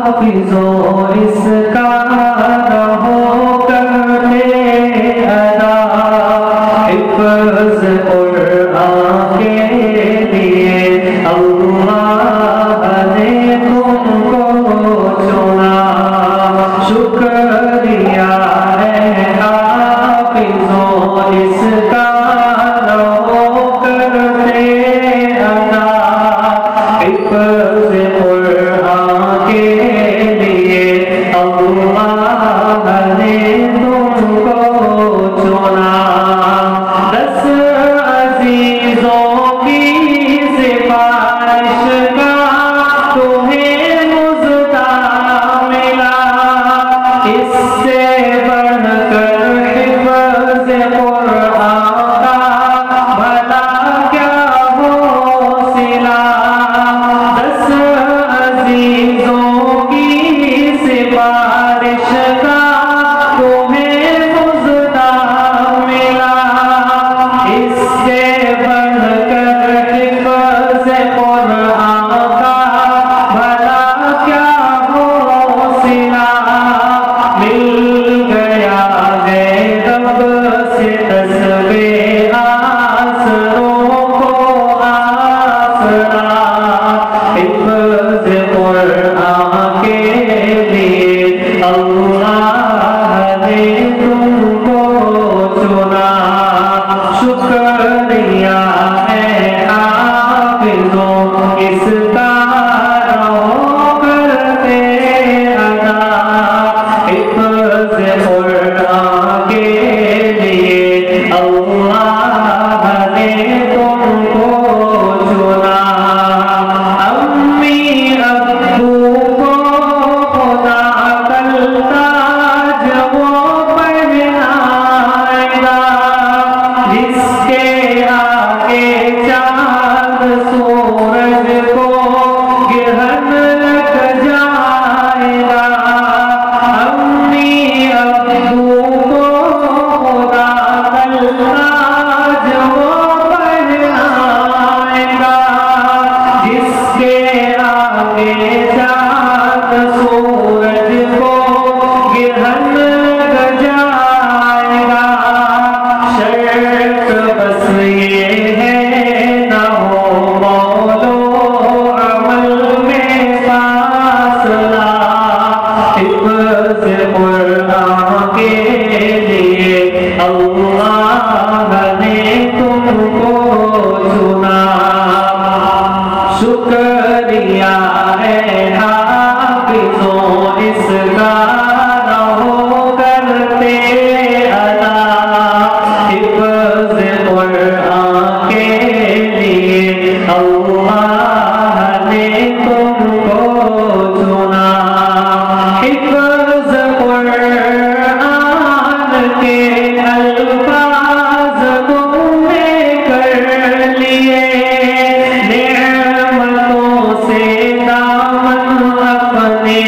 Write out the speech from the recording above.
حافظوں اس کا رہو کرتے ادا حفظ قرآن کے لیے اللہ نے تم کو چنا شکریہ ہے حافظوں اس کا رہو کرتے ادا حفظ قرآن کے لیے اللہ نے تم کو چنا دس عزیزوں کی سفارش کا تمہیں مزدہ ملا اس سے بڑھ کر حفظ قرآن کا بھلا کیا ہو سلا دس عزیزوں کی سفارش کا تمہیں مزدہ ملا اس سے بڑھ کر حفظ قرآن کا بھلا کیا ہو سلا مل گیا ہے رب سے تسبیح آسروں کو آسرا حفظ قرآن کے لیے اللہ نے تم کو چنا شکریہ ہے حافظوں اس کا رہو کرتے ادا حفظ قرآن کے لیے اللہ نے تم کو چنا امی ابو کو خدا کل تاج وہ پہنائے گا جس کے آگے چاند سورج کو گرہن لگ جائے گا امی ابو کو خدا کل تاج وہ پہنائے گا جس کے آگے چاند سورج کو گرہن لگ جائے گا شرط بس یہ ہے نہ ہو قول و عمل میں فاصلہ حفظ قرآن کے لیے اللہ نے تم کو چنا شکریہ ہے حافظوں اس کا رہو کرتے ادا حفظ قرآن کے لیے اللہ نے تم کو چنا حفظ قرآن کے الفاظ تم نے کر لیے نعمتوں سے دامن اپنے